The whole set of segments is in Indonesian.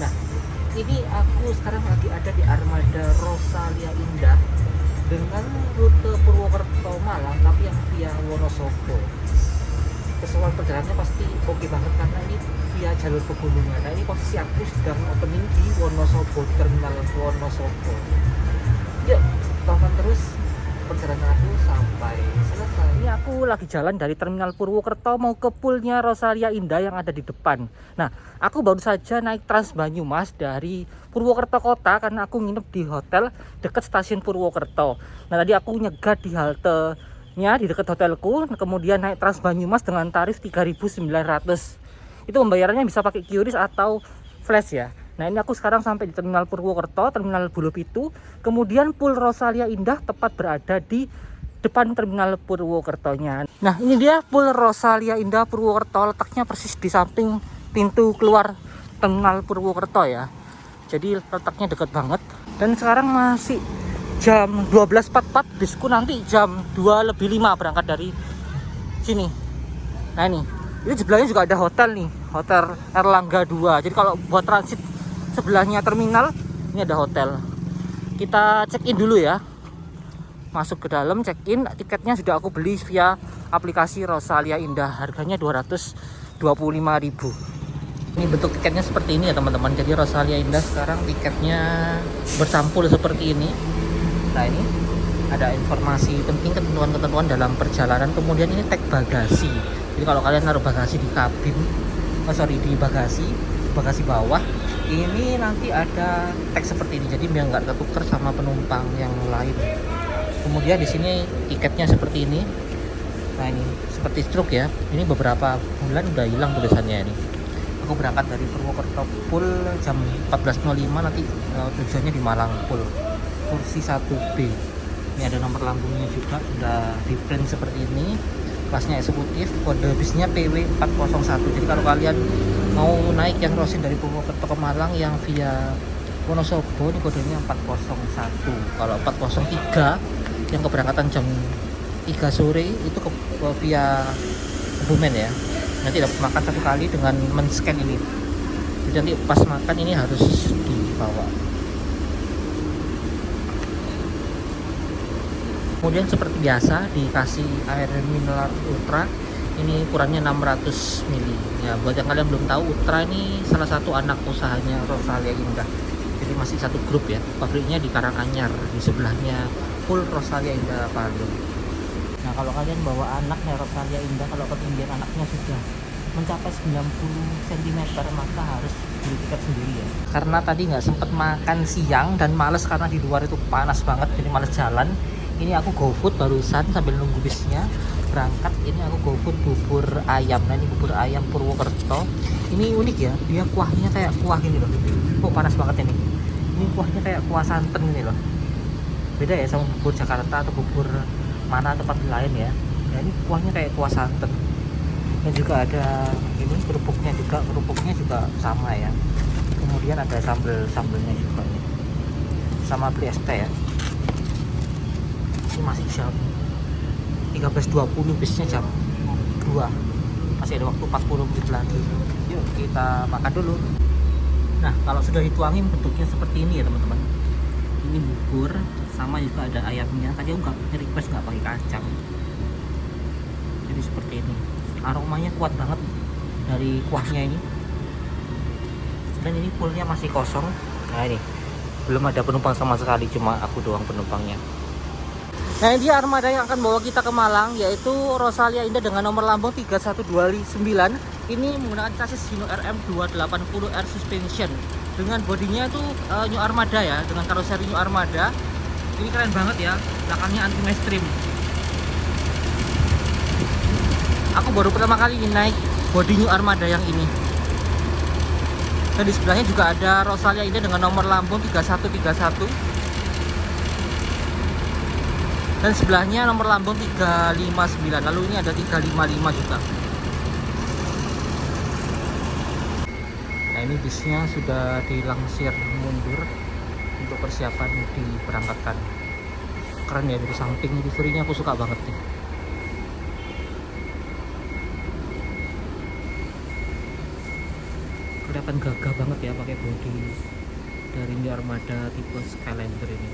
Nah, ini aku sekarang lagi ada di armada Rosalia Indah dengan rute Purwokerto Malang tapi yang via Wonosobo. Keseruan perjalanannya pasti oke banget karena ini via jalur pegunungan. Nah, ini posisi aku sedang opening di Wonosobo, di terminal Wonosobo. Yuk, tonton terus perjalanan aku sampai selesai. Ini aku lagi jalan dari terminal Purwokerto mau ke poolnya Rosalia Indah yang ada di depan. Nah, aku baru saja naik Trans Banyumas dari Purwokerto kota karena aku nginep di hotel dekat stasiun Purwokerto. Nah, tadi aku nyegat di haltenya di dekat hotelku, kemudian naik Trans Banyumas dengan tarif 3.900. Itu pembayarannya bisa pakai QRIS atau flash ya. Nah, ini aku sekarang sampai di terminal Purwokerto, terminal Bulupitu. Kemudian pool Rosalia Indah tepat berada di depan terminal Purwokertonya. Nah, ini dia pool Rosalia Indah Purwokerto, letaknya persis di samping pintu keluar terminal Purwokerto ya. Jadi letaknya dekat banget. Dan sekarang masih jam 12.44, bisku nanti jam 2:05 berangkat dari sini. Nah, ini sebelahnya juga ada hotel nih, Hotel Erlangga 2. Jadi kalau buat transit sebelahnya terminal, ini ada hotel. Kita check in dulu ya. Masuk ke dalam, check in. Tiketnya sudah aku beli via aplikasi Rosalia Indah. Harganya 225.000. Ini bentuk tiketnya seperti ini ya teman-teman. Jadi Rosalia Indah sekarang tiketnya bersampul seperti ini. Nah, ini ada informasi penting, ketentuan-ketentuan dalam perjalanan. Kemudian ini tag bagasi. Jadi kalau kalian naruh bagasi di kabin, di bagasi bawah, ini nanti ada teks seperti ini. Jadi biar nggak ketuker sama penumpang yang lain. Kemudian di sini tiketnya seperti ini. Nah, ini seperti struk ya. Ini beberapa bulan udah hilang tulisannya ini. Aku berangkat dari Purwokerto Pool jam 14.05, nanti tujuannya di Malang Pool, kursi 1B. Ini ada nomor lambungnya juga, udah di print seperti ini. Kelasnya eksekutif, kode bisnya PW401. Jadi kalau kalian mau naik yang crossing dari Purwokerto ke Malang yang via Wonosobo, ini kodenya 401. Kalau 403 yang keberangkatan jam 3 sore itu ke via Kebumen ya. Nanti dapat makan satu kali dengan men-scan ini. Jadi nanti pas makan ini harus dibawa. Kemudian seperti biasa dikasih air mineral Ultra. Ini ukurannya 600 ml. Ya, buat yang kalian belum tahu, Ultra ini salah satu anak usahanya Rosalia Indah. Jadi masih satu grup ya. Pabriknya di Karanganyar, di sebelahnya full Rosalia Indah Palu. Nah, kalau kalian bawa anaknya Rosalia Indah, kalau ketinggian anaknya sudah mencapai 90 cm, maka harus beli tiket sendiri ya. Karena tadi nggak sempat makan siang dan males karena di luar itu panas banget, jadi males jalan. Ini aku GoFood barusan sambil nunggu bisnya berangkat. Ini aku GoFood bubur ayam. Nah, ini bubur ayam Purwokerto. Ini unik ya, dia kuahnya kayak kuah ini loh. Oh, panas banget ini. Ini kuahnya kayak kuah santan ini loh. Beda ya sama bubur Jakarta atau bubur mana tempat lain ya. Nah, ini kuahnya kayak kuah santan. Dan juga ada ini kerupuknya juga sama ya. Kemudian ada sambelnya juga ini. Sama beli es teh ya. Ini masih jam 13.20, bisnya jam 2. Masih ada waktu 40 menit lagi. Yuk kita makan dulu. Nah, kalau sudah dituangin bentuknya seperti ini ya teman-teman. Ini bubur, sama juga ada ayamnya. Tadi aku nggak request nggak pakai kacang. Jadi seperti ini. Aromanya kuat banget dari kuahnya ini. Dan ini poolnya masih kosong. Nah, ini belum ada penumpang sama sekali, cuma aku doang penumpangnya. Nah, ini dia armada yang akan bawa kita ke Malang, yaitu Rosalia Indah dengan nomor lambung 3129. Ini menggunakan chassis Hino RM 280R suspension dengan bodinya itu New Armada ya, dengan karoseri New Armada. Ini keren banget ya, belakangnya anti mainstream. Aku baru pertama kali naik bodi New Armada yang ini. Dan di sebelahnya juga ada Rosalia Indah dengan nomor lambung 3131. Dan sebelahnya nomor lambung 359. Lalu ini ada 355 juga. Nah, ini bisnya sudah dilangsir mundur untuk persiapan diberangkatkan. Keren ya, dari samping liverynya aku suka banget nih. Udah kelihatan gagah banget ya pakai bodi dari New Armada tipe Skylander ini.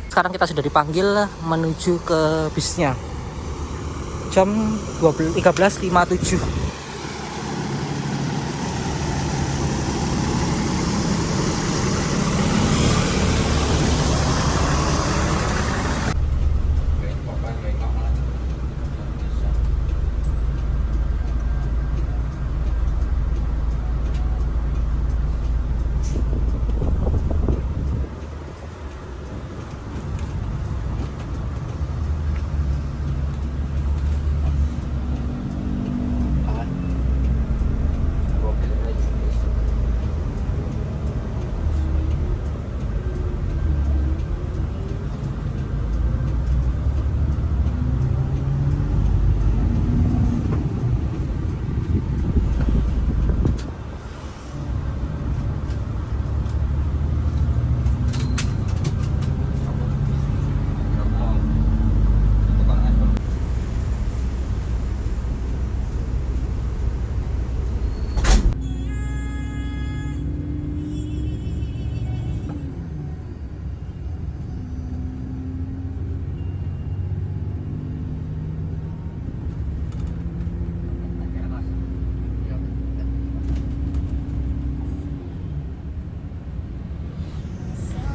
Sekarang kita sudah dipanggil menuju ke bisnya. Jam 13.57.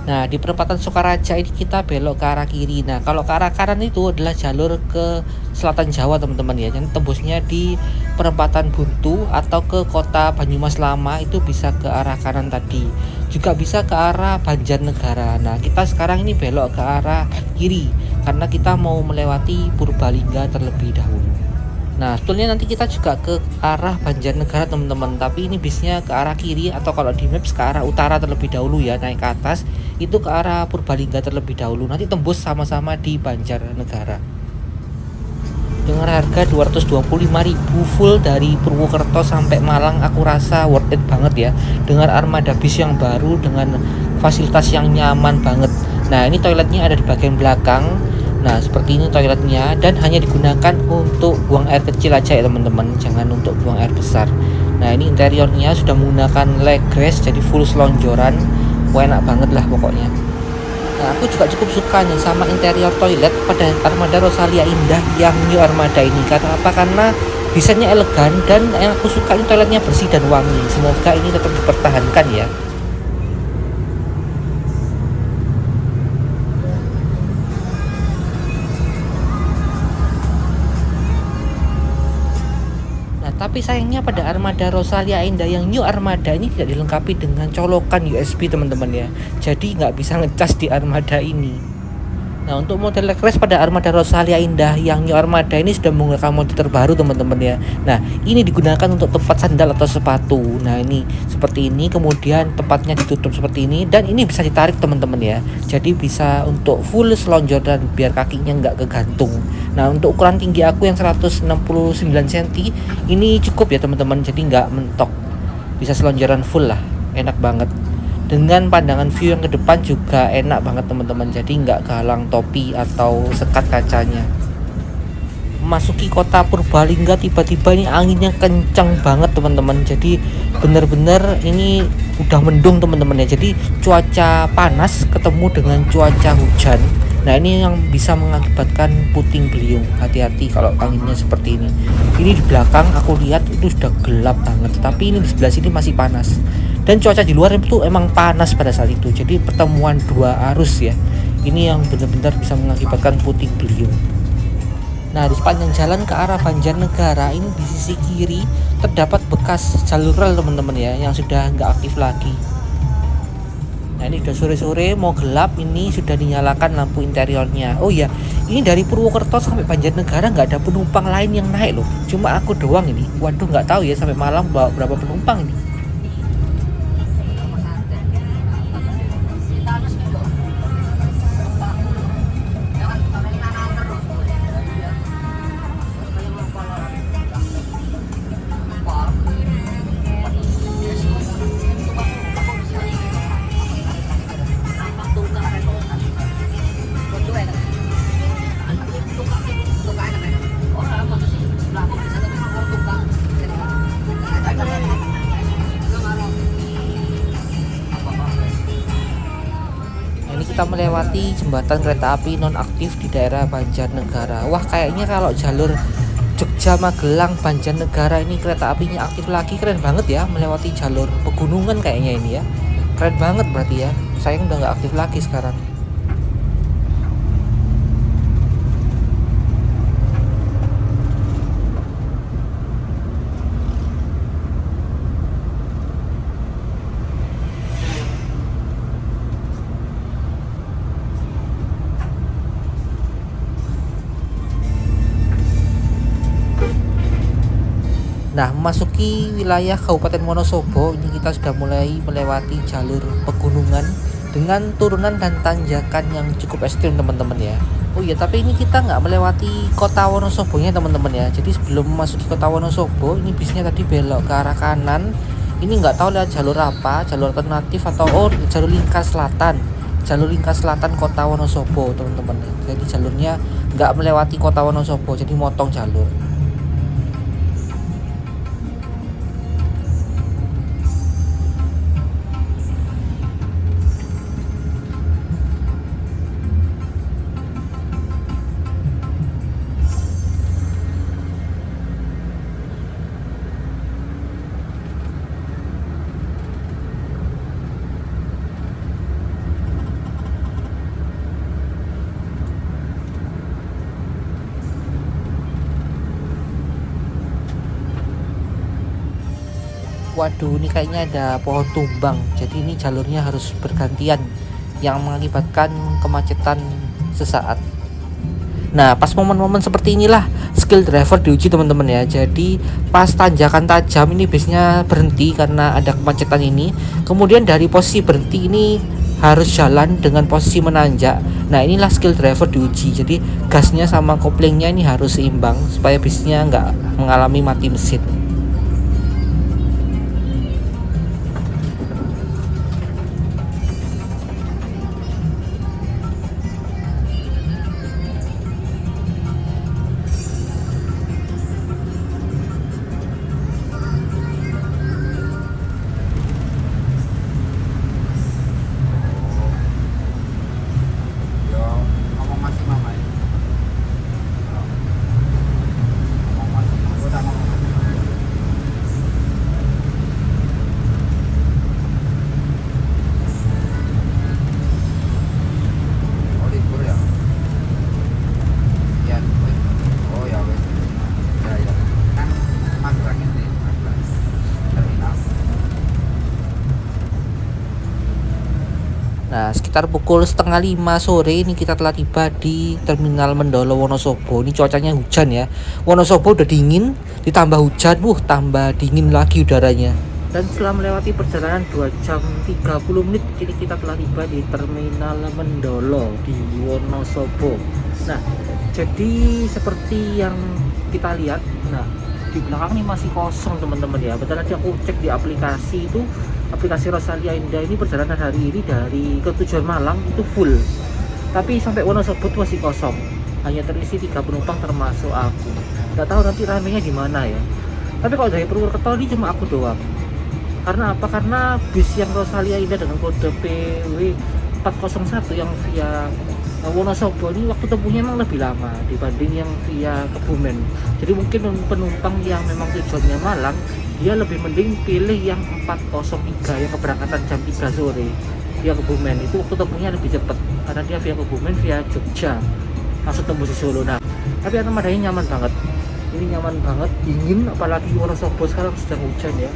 Nah, di perempatan Sukaraja ini kita belok ke arah kiri. Nah, kalau ke arah kanan itu adalah jalur ke selatan Jawa, teman-teman ya. Yang tembusnya di perempatan Buntu atau ke kota Banyumas Lama, itu bisa ke arah kanan tadi. Juga bisa ke arah Banjarnegara. Nah, kita sekarang ini belok ke arah kiri karena kita mau melewati Purbalingga terlebih dahulu. Nah, sebetulnya nanti kita juga ke arah Banjarnegara, teman-teman. Tapi ini bisnya ke arah kiri, atau kalau di maps ke arah utara terlebih dahulu ya, naik ke atas itu ke arah Purbalingga terlebih dahulu. Nanti tembus sama-sama di Banjarnegara. Dengan harga 225.000 full dari Purwokerto sampai Malang, aku rasa worth it banget ya. Dengan armada bis yang baru dengan fasilitas yang nyaman banget. Nah, ini toiletnya ada di bagian belakang. Nah, seperti ini toiletnya, dan hanya digunakan untuk buang air kecil aja ya teman-teman, jangan untuk buang air besar. Nah, ini interiornya sudah menggunakan leg rest, jadi full selonjoran. Wah, enak banget lah pokoknya. Nah, aku juga cukup suka nih sama interior toilet pada Armada Rosalia Indah yang New Armada ini. Karena apa? Karena desainnya elegan, dan yang aku suka ini toiletnya bersih dan wangi. Semoga ini tetap dipertahankan ya. Tapi sayangnya pada Armada Rosalia Indah yang New Armada ini tidak dilengkapi dengan colokan USB, teman-teman ya. Jadi nggak bisa ngecas di Armada ini. Nah, untuk model leg rest pada Armada Rosalia Indah yang New Armada ini sudah menggunakan model terbaru, teman-teman ya. Nah, ini digunakan untuk tempat sandal atau sepatu. Nah, ini seperti ini, kemudian tempatnya ditutup seperti ini, dan ini bisa ditarik, teman-teman ya. Jadi bisa untuk full selonjor dan biar kakinya nggak kegantung. Nah, untuk ukuran tinggi aku yang 169 cm ini cukup ya teman-teman, jadi nggak mentok, bisa selonjoran full lah, enak banget. Dengan pandangan view yang ke depan juga enak banget teman-teman, jadi nggak kehalang topi atau sekat kacanya. Masuki kota Purbalingga tiba-tiba ini anginnya kencang banget teman-teman, jadi bener-bener ini udah mendung teman-teman ya, jadi cuaca panas ketemu dengan cuaca hujan. Nah, ini yang bisa mengakibatkan puting beliung, hati-hati kalau anginnya seperti ini. Ini di belakang aku lihat itu sudah gelap banget, tapi ini di sebelah sini masih panas. Dan cuaca di luar itu emang panas pada saat itu, jadi pertemuan dua arus ya, ini yang benar-benar bisa mengakibatkan puting beliung. Nah, di sepanjang jalan ke arah Banjarnegara ini di sisi kiri terdapat bekas jalur rel teman-teman ya, yang sudah nggak aktif lagi. Nah, ini udah sore-sore mau gelap, ini sudah dinyalakan lampu interiornya. Oh ya, ini dari Purwokerto sampai Banjarnegara nggak ada penumpang lain yang naik loh, cuma aku doang ini. Waduh, nggak tahu ya sampai Malang bawa berapa penumpang ini. kita melewati jembatan kereta api nonaktif di daerah Banjarnegara. Wah, kayaknya kalau jalur Jogja Magelang Banjarnegara ini kereta apinya aktif lagi, keren banget ya, melewati jalur pegunungan kayaknya ini ya. Keren banget berarti ya. Sayang udah nggak aktif lagi sekarang. Nah, memasuki wilayah Kabupaten Wonosobo, ini kita sudah mulai melewati jalur pegunungan dengan turunan dan tanjakan yang cukup ekstrim teman-teman ya. Oh iya, tapi ini kita nggak melewati kota Wonosobonya teman-teman ya. Jadi sebelum memasuki kota Wonosobo, ini bisnya tadi belok ke arah kanan. Ini nggak tahu lewat jalur apa, jalur alternatif atau jalur lingkar selatan. Jalur lingkar selatan kota Wonosobo teman-teman. Jadi jalurnya nggak melewati kota Wonosobo, jadi motong jalur. Waduh, ini kayaknya ada pohon tumbang. Jadi ini jalurnya harus bergantian yang mengakibatkan kemacetan sesaat. Nah, pas momen-momen seperti inilah skill driver diuji teman-teman ya. Jadi pas tanjakan tajam ini biasanya berhenti karena ada kemacetan ini. Kemudian dari posisi berhenti ini harus jalan dengan posisi menanjak. Nah, inilah skill driver diuji. Jadi gasnya sama koplingnya ini harus seimbang supaya bisnya nggak mengalami mati mesin. Nah, sekitar pukul 4:30 sore ini kita telah tiba di Terminal Mendolo Wonosobo. Ini cuacanya hujan ya. Wonosobo udah dingin, ditambah hujan, tambah dingin lagi udaranya. Dan setelah melewati perjalanan 2 jam 30 menit, kini kita telah tiba di Terminal Mendolo di Wonosobo. Nah, jadi seperti yang kita lihat, nah di belakang ini masih kosong teman-teman ya. Betul, tadi aku cek di aplikasi itu, aplikasi Rosalia Indah ini perjalanan hari ini dari ke tujuan Malang itu full, tapi sampai Wonosobo itu masih kosong, hanya terisi 3 penumpang termasuk aku. Nggak tahu nanti ramenya di mana ya. Tapi kalau dari Purwokerto ini cuma aku doang. Karena apa? Karena bis yang Rosalia Indah dengan kode PW 401 yang via Wonosobo ini waktu tempuhnya memang lebih lama dibanding yang via Kebumen. Jadi mungkin penumpang yang memang tujuannya Malang, dia lebih mending pilih yang 403 yang keberangkatan jam 3 sore via Kebumen. Itu waktu tempuhnya lebih cepat karena dia via Kebumen via Jogja langsung tembus di Solo. Nah, tapi armadanya nyaman banget. Ini nyaman banget, dingin, apalagi Wonosobo sekarang sedang hujan ya.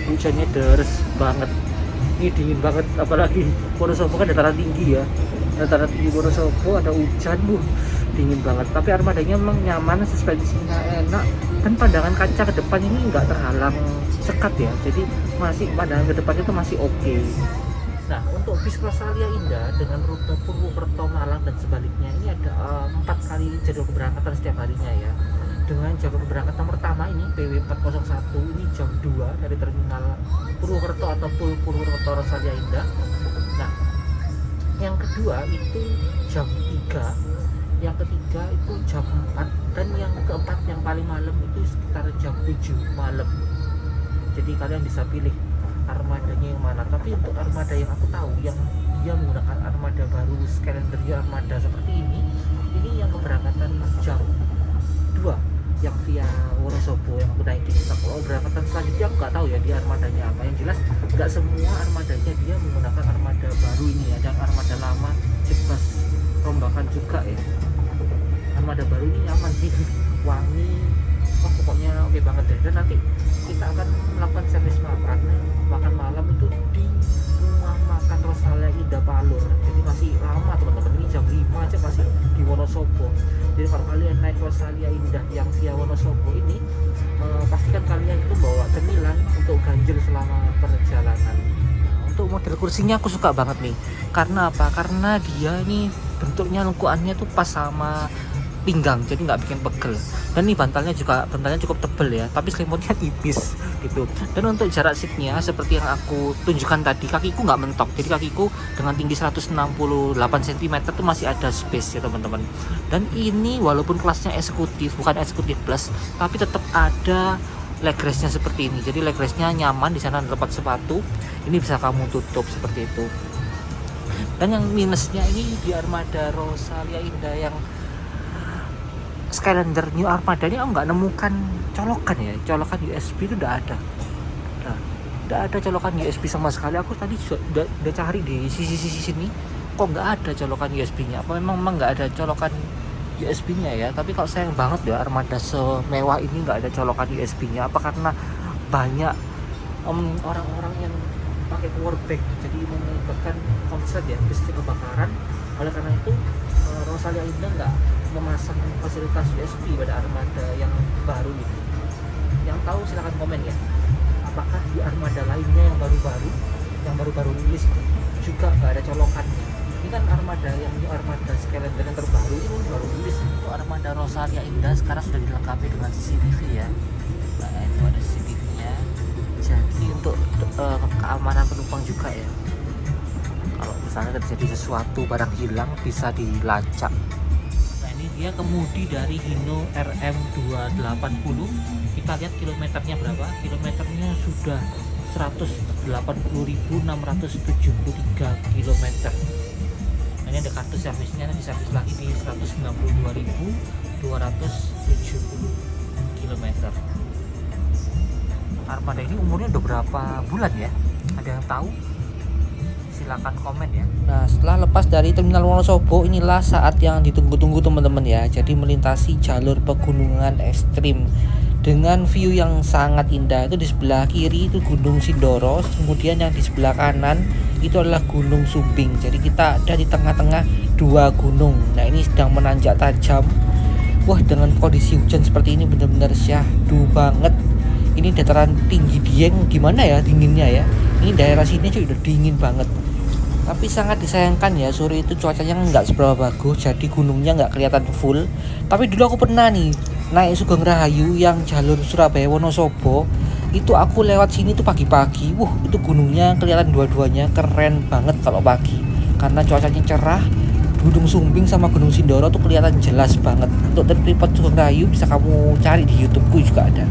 Hujannya deres banget. Ini dingin banget, apalagi Wonosobo kan dataran tinggi ya. Dataran tinggi Wonosobo ada hujan, dingin banget. Tapi armadanya memang nyaman, suspensinya enak, dan pandangan kaca ke depan ini nggak terhalang sekat ya. Jadi masih pandangan ke depan itu masih oke. Nah, untuk bis Rosalia Indah dengan rute Purwokerto, Malang dan sebaliknya ini ada 4 kali jadwal keberangkatan setiap harinya ya. Dengan jadwal keberangkatan pertama ini PW 401 ini jam 2 dari terminal Purwokerto atau Purwokerto Rosalia Indah. Nah, yang kedua itu jam 3, yang ketiga itu jam 4, dan yang keempat yang paling malam itu sekitar jam 7 malam. Jadi kalian bisa pilih armadanya yang mana. Tapi untuk armada yang aku tahu yang dia menggunakan armada baru Skylander armada seperti ini yang keberangkatan jam 2 yang via Wonosobo yang aku naikin. Nah, kalau keberangkatan selanjutnya aku nggak tahu ya di armadanya apa. Yang jelas nggak semua armadanya dia menggunakan armada baru ini, ada armada lama Cekbas rombakan juga ya. Armada baru ini aman sih, wangi, pokoknya oke banget deh. Dan nanti kita akan melakukan servis makan malam itu di rumah makan Rosalia Indah Palur. Jadi masih lama teman-teman, ini jam 5 aja masih di Wonosobo. Jadi kalau kalian naik Rosalia Indah yang via Wonosobo ini, pastikan kalian itu bawa cemilan untuk ganjil selama perjalanan. Untuk model kursinya aku suka banget nih. Karena apa? Karena dia ini bentuknya lengkuannya tuh pas sama pinggang, jadi nggak bikin pegel. Dan nih bantalnya cukup tebel ya, tapi selimutnya tipis gitu. Dan untuk jarak seatnya seperti yang aku tunjukkan tadi, kakiku nggak mentok, jadi kakiku dengan tinggi 168 cm tuh masih ada space ya teman-teman. Dan ini walaupun kelasnya eksekutif, bukan eksekutif plus, tapi tetap ada leg restnya seperti ini. Jadi leg restnya nyaman, di sana ada tempat sepatu, ini bisa kamu tutup seperti itu. Dan yang minusnya ini di armada Rosalia Indah yang Skylander New Armada ini aku nggak nemukan colokan USB itu udah ada. Udah ada colokan USB sama sekali. Aku tadi udah cari di sisi sini, kok nggak ada colokan USB-nya. Apa memang nggak ada colokan USB-nya ya? Tapi kalau sayang banget ya, armada semewah ini nggak ada colokan USB-nya. Apa karena banyak orang-orang yang pakai power bank, jadi menyebabkan konslet ya, listrik kebakaran. Oleh karena itu Rosalia Indah nggak memasang fasilitas USB pada armada yang baru ini. Yang tahu silahkan komen ya, apakah di armada lainnya yang baru-baru rilis juga nggak ada colokannya. Ini kan armada Skylander yang terbaru ini baru rilis. Untuk armada Rosalia Indah sekarang sudah dilengkapi dengan CCTV ya. Nah itu ada CCTV-nya, jadi untuk keamanan penumpang juga ya. Kalau misalnya terjadi sesuatu, barang hilang, bisa dilacak. Nah ini dia kemudi dari Hino RM280. Kita lihat kilometernya berapa. Kilometernya sudah 180.673 km. Nah, ini ada kartu servisnya, nanti servis lagi di 192.270 km. Armada ini umurnya udah berapa bulan ya? Ada yang tahu? Silakan komen ya. Nah setelah lepas dari terminal Wonosobo, inilah saat yang ditunggu-tunggu teman-teman ya. Jadi melintasi jalur pegunungan ekstrim dengan view yang sangat indah. Itu di sebelah kiri itu Gunung Sindoro, kemudian yang di sebelah kanan itu adalah Gunung Sumbing. Jadi kita ada di tengah-tengah dua gunung. Nah ini sedang menanjak tajam. Wah dengan kondisi hujan seperti ini benar-benar syahdu banget. Ini dataran tinggi Dieng, gimana ya dinginnya ya. Ini daerah sini juga udah dingin banget. Tapi sangat disayangkan ya, sore itu cuacanya nggak seberapa bagus, jadi gunungnya nggak kelihatan full. Tapi dulu aku pernah nih naik Sugeng Rahayu yang jalur Surabaya Wonosobo. Itu aku lewat sini tuh pagi-pagi. Itu gunungnya kelihatan dua-duanya, keren banget kalau pagi. Karena cuacanya cerah. Gunung Sumbing sama Gunung Sindoro tuh kelihatan jelas banget. Untuk tripod Sugeng Rahayu bisa kamu cari di YouTubeku juga ada.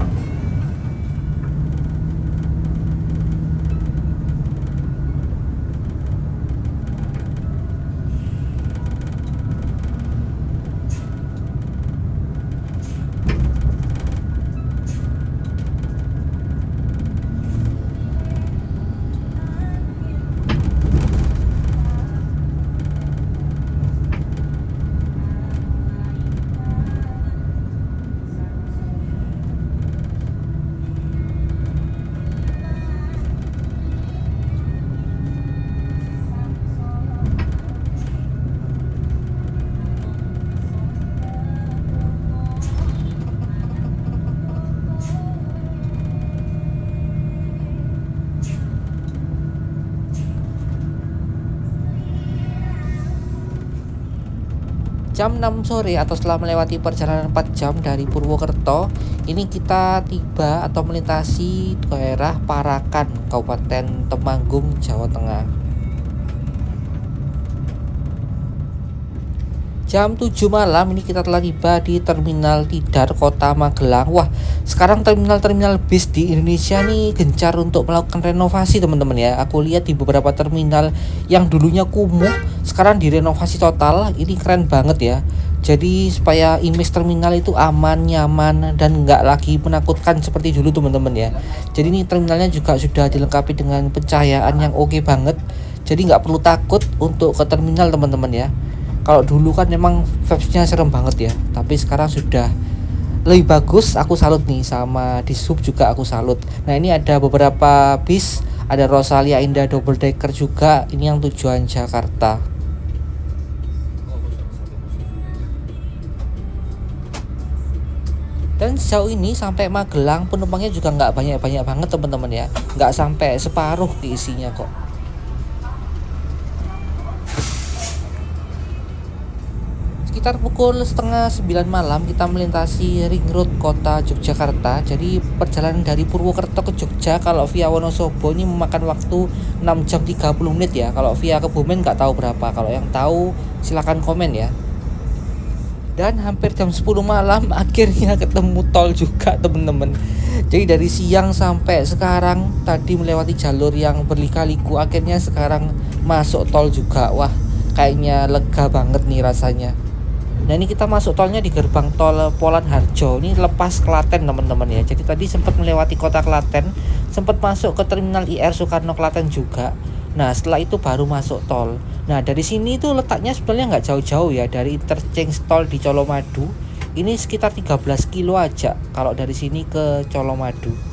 Jam 6 sore atau setelah melewati perjalanan 4 jam dari Purwokerto, ini kita tiba atau melintasi daerah Parakan, Kabupaten Temanggung, Jawa Tengah. Jam 7 malam ini kita telah tiba di Terminal Tidar Kota Magelang. Wah, sekarang terminal-terminal bis di Indonesia nih gencar untuk melakukan renovasi teman-teman ya. Aku lihat di beberapa terminal yang dulunya kumuh sekarang direnovasi total. Ini keren banget ya. Jadi supaya image terminal itu aman, nyaman, dan nggak lagi menakutkan seperti dulu teman-teman ya. Jadi ini terminalnya juga sudah dilengkapi dengan pencahayaan yang oke banget. Jadi nggak perlu takut untuk ke terminal teman-teman ya. Kalau dulu kan memang vibes-nya serem banget ya, tapi sekarang sudah lebih bagus. Aku salut nih, sama di sub juga aku salut. Nah ini ada beberapa bis, ada Rosalia Indah double decker juga, ini yang tujuan Jakarta. Dan sejauh ini sampai Magelang penumpangnya juga nggak banyak-banyak banget teman-teman ya, nggak sampai separuh diisinya kok. Sekitar pukul setengah 9 malam kita melintasi ring road kota Yogyakarta. Jadi perjalanan dari Purwokerto ke Jogja kalau via Wonosobo ini memakan waktu 6 jam 30 menit ya. Kalau via Kebumen nggak tahu berapa, kalau yang tahu silahkan komen ya. Dan hampir jam 10 malam akhirnya ketemu tol juga temen-temen. Jadi dari siang sampai sekarang tadi melewati jalur yang berliku-liku, akhirnya sekarang masuk tol juga. Wah, kayaknya lega banget nih rasanya. Nah ini kita masuk tolnya di gerbang tol Polan Harjo. Ini lepas Klaten teman-teman ya. Jadi tadi sempat melewati kota Klaten, sempat masuk ke terminal IR Soekarno Klaten juga. Nah setelah itu baru masuk tol. Nah dari sini tuh letaknya sebenarnya nggak jauh-jauh ya, dari interchange tol di Colomadu. Ini sekitar 13 kilo aja kalau dari sini ke Colomadu.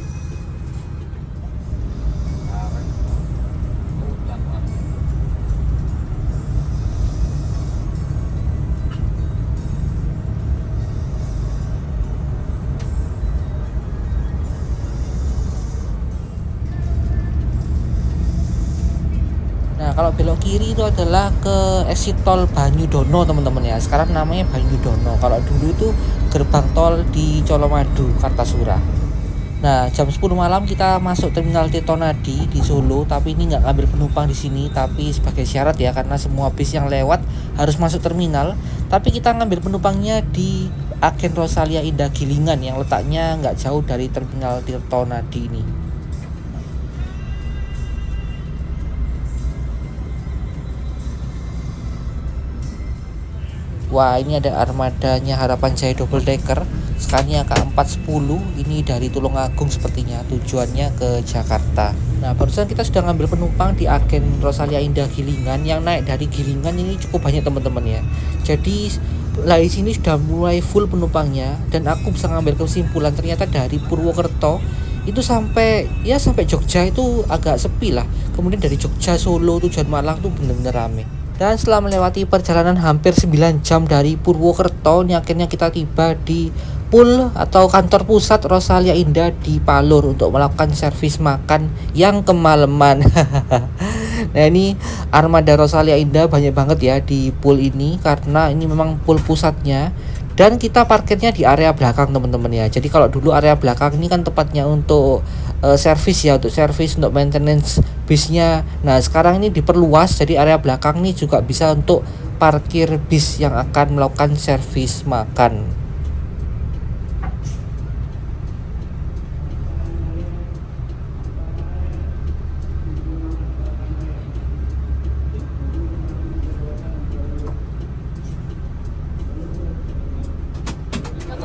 Nah kalau belok kiri itu adalah ke exit tol Banyudono teman-teman ya. Sekarang namanya Banyudono. Kalau dulu itu gerbang tol di Colomadu, Kartasura. Nah jam 10 malam kita masuk terminal Tirtonadi di Solo. Tapi ini nggak ngambil penumpang di sini, tapi sebagai syarat ya, karena semua bis yang lewat harus masuk terminal. Tapi kita ngambil penumpangnya di Agen Rosalia Indah Gilingan yang letaknya nggak jauh dari terminal Tirtonadi ini. Wah ini ada armadanya Harapan Jaya double decker Scania K410. Ini dari Tulungagung sepertinya, tujuannya ke Jakarta. Nah barusan kita sudah ngambil penumpang di Agen Rosalia Indah Gilingan. Yang naik dari Gilingan ini cukup banyak teman-teman ya. Jadi di sini sudah mulai full penumpangnya. Dan aku bisa ngambil kesimpulan ternyata dari Purwokerto itu sampai Jogja itu agak sepi lah. Kemudian dari Jogja Solo tujuan Malang tuh bener-bener rame. Dan setelah melewati perjalanan hampir 9 jam dari Purwokerto, ini akhirnya kita tiba di pool atau kantor pusat Rosalia Indah di Palur untuk melakukan servis makan yang kemalaman. Nah ini armada Rosalia Indah banyak banget ya di pool ini, karena ini memang pool pusatnya. Dan kita parkirnya di area belakang teman-teman ya. Jadi kalau dulu area belakang ini kan tempatnya untuk servis ya, untuk maintenance bisnya. Nah sekarang ini diperluas, jadi area belakang ini juga bisa untuk parkir bis yang akan melakukan servis makan.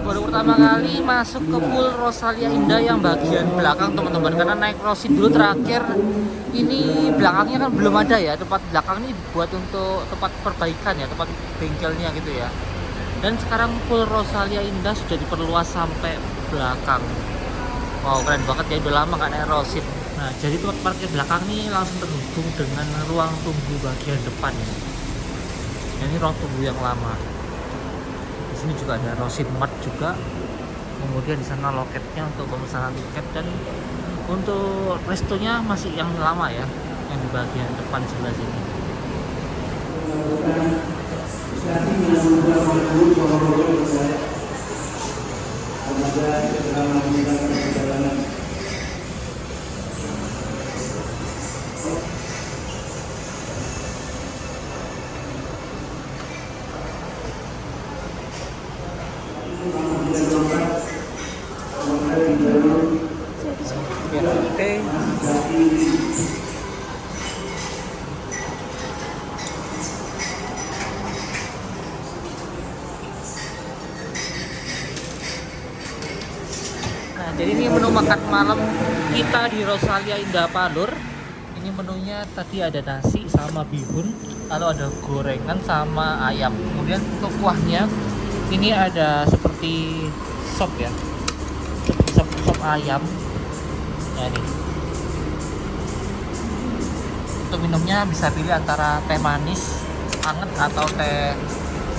Baru pertama kali masuk ke pool Rosalia Indah yang bagian belakang teman-teman, karena naik Rosi dulu terakhir ini belakangnya kan belum ada ya. Tempat belakang ini buat untuk tempat perbaikan ya, tempat bengkelnya gitu ya. Dan sekarang pool Rosalia Indah sudah diperluas sampai belakang. Wow keren banget ya, udah lama nggak naik Rosid. Nah jadi tempat parkir belakang ini langsung terhubung dengan ruang tunggu bagian depan ya. Ini ruang tunggu yang lama. Di sini juga ada Rosid Mart juga. Kemudian di sana loketnya untuk pemesanan tiket, dan untuk restonya masih yang lama ya, yang di bagian depan sebelah sini. Nah, jadi ini menu makan malam kita di Rosalia Indah Palur. Ini menunya tadi ada nasi sama bihun, lalu ada gorengan sama ayam. Kemudian untuk kuahnya ini ada seperti sop ya, sop ayam. Nah ini. Untuk minumnya bisa pilih antara teh manis anget atau teh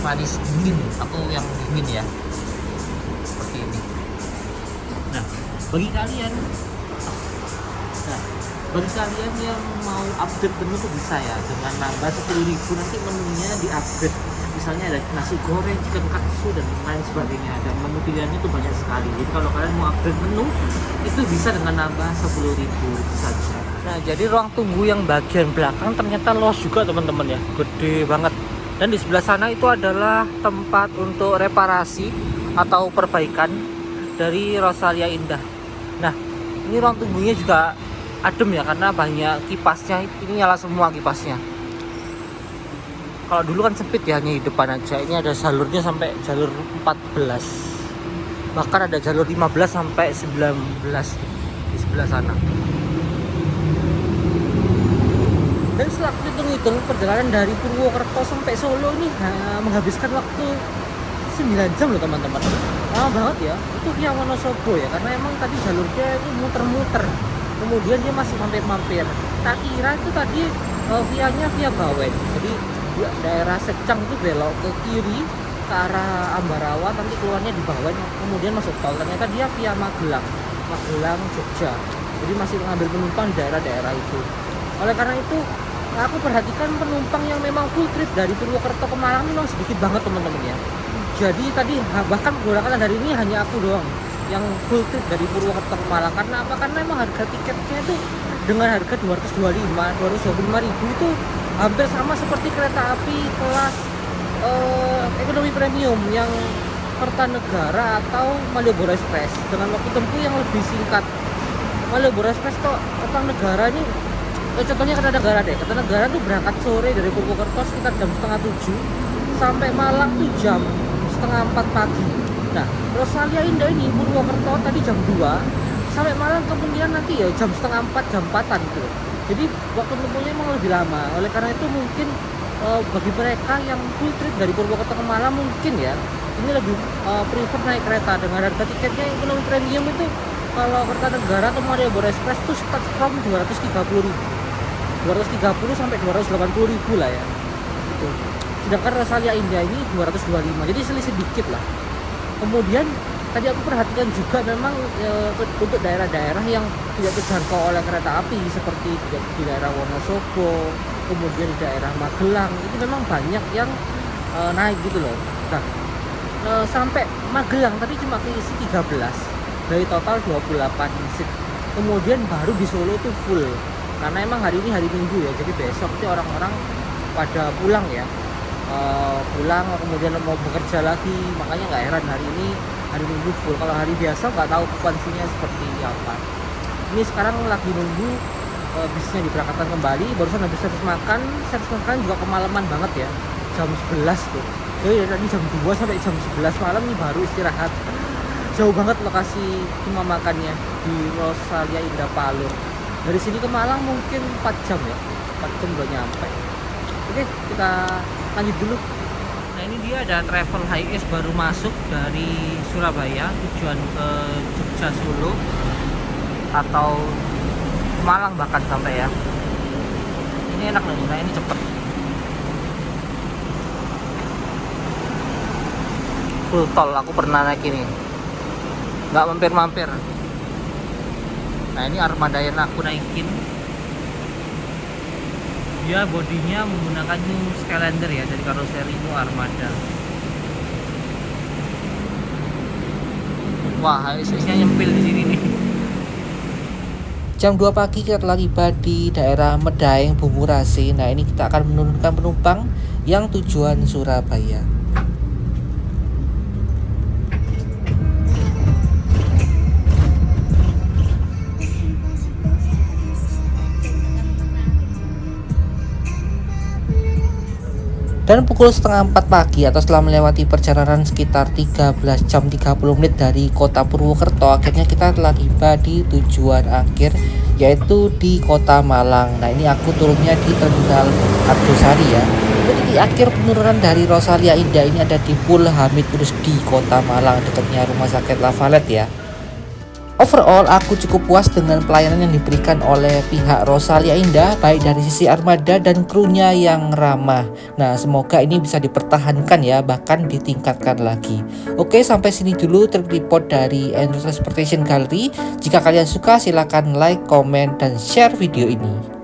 manis dingin. Aku yang dingin ya. Seperti ini. Nah, bagi kalian yang mau update menu tuh bisa ya, dengan nambah 10.000 nanti menunya di-update. Misalnya ada nasi goreng, chicken katsu dan lain sebagainya. Dan menu pilihannya tuh banyak sekali. Jadi kalau kalian mau update menu itu bisa dengan nambah 10.000 saja. Nah, jadi ruang tunggu yang bagian belakang ternyata luas juga teman-teman ya, gede banget. Dan di sebelah sana itu adalah tempat untuk reparasi atau perbaikan dari Rosalia Indah. Nah, ini ruang tunggunya juga adem ya, karena banyak kipasnya. Ini nyala semua kipasnya. Kalau dulu kan sempit ya, hanya di depan aja. Ini ada jalurnya sampai jalur 14. Bahkan ada jalur 15 sampai 19 di sebelah sana. Dan setelah hitung-hitung perjalanan dari Purwokerto sampai Solo ini menghabiskan waktu 9 jam loh teman-teman. Lama banget ya. Itu via Wonosobo ya, karena emang tadi jalurnya itu muter-muter. Kemudian dia masih mampir-mampir. Tak kira itu tadi via Bawen. Jadi daerah Secang itu belok ke kiri ke arah Ambarawa, nanti keluarnya di Bawen, kemudian masuk tol. Ternyata dia via Magelang, Jogja. Jadi masih mengambil penumpang di daerah-daerah itu. Oleh karena itu aku perhatikan penumpang yang memang full trip dari Purwokerto ke Malang memang sedikit banget teman-teman ya. Jadi tadi bahkan menggunakan hari ini hanya aku doang yang full trip dari Purwokerto ke Malang. Karena apa? Karena memang harga tiketnya itu dengan harga 225 ribu itu hampir sama seperti kereta api kelas ekonomi premium yang Kertanegara atau Malioboro Express dengan waktu tempuh yang lebih singkat. Malioboro Express kok Kertanegara ini contohnya Kertanegara deh. Kertanegara tuh berangkat sore dari Purwokerto sekitar jam setengah 7 sampai Malang tuh jam setengah 4 pagi. Nah, Rosalia Indah ini Purwokerto tadi jam 2 sampai Malang kemungkinan nanti ya jam setengah 4, jam 4-an gitu. Jadi waktu tempuhnya memang lebih lama. Oleh karena itu mungkin bagi mereka yang full trip dari Purwokerto ke Malang mungkin ya ini lebih prefer naik kereta dengan harga tiketnya yang ekonomi premium itu. Kalau Kertanegara atau Malioboro Express itu start from 230 sampai 280 ribu lah ya gitu. Sedangkan Rosalia Indah ini 225, jadi selisih dikit lah. Kemudian tadi aku perhatikan juga memang untuk daerah-daerah yang tidak terjangkau oleh kereta api seperti di daerah Wonosobo, kemudian di daerah Magelang itu memang banyak yang naik gitu loh. Nah, sampai Magelang tadi cuma keisi 13 dari total 28 seat. Kemudian baru di Solo tuh full. Karena emang hari ini hari Minggu ya, jadi besok itu orang-orang pada pulang ya, pulang kemudian mau bekerja lagi, makanya nggak heran hari ini hari Minggu full. Kalau hari biasa nggak tahu okupansinya seperti apa. Ini sekarang lagi nunggu bisnya diberangkatkan kembali, barusan habis servis makan juga kemalaman banget ya, jam 11 tuh. Jadi dari tadi jam 2 sampai jam 11 malam nih baru istirahat. Jauh banget lokasi rumah makannya di Rosalia Indah Palur. Dari sini ke Malang mungkin 4 jam ya, 4 jam udah nyampe. Oke, kita lanjut dulu. Nah, ini dia ada travel HiS baru masuk dari Surabaya tujuan ke Jogja, Solo atau Malang bahkan sampai ya. Ini enak nih, nah ini cepet. Full tol, aku pernah naik ini, nggak mampir-mampir. Nah, ini armada yang aku naikin. Dia bodinya menggunakan New Skylander ya, dari karoseri New Armada. Wah, HSS-nya nyempil di sini nih. Jam 2 pagi kita telah tiba di daerah Medaeng, Bungurasi. Nah, ini kita akan menurunkan penumpang yang tujuan Surabaya. Dan pukul setengah 4 pagi atau setelah melewati perjalanan sekitar 13 jam 30 menit dari kota Purwokerto, akhirnya kita telah tiba di tujuan akhir, yaitu di kota Malang. Nah, ini aku turunnya di Terminal Argosari ya. Titik akhir penurunan dari Rosalia Indah ini ada di Pul Hamid Rusdi, kota Malang, dekatnya Rumah Sakit Lafalet ya. Overall, aku cukup puas dengan pelayanan yang diberikan oleh pihak Rosalia Indah, baik dari sisi armada dan krunya yang ramah. Nah, semoga ini bisa dipertahankan ya, bahkan ditingkatkan lagi. Oke, sampai sini dulu trip report dari Android Transportation Gallery. Jika kalian suka, silahkan like, komen, dan share video ini.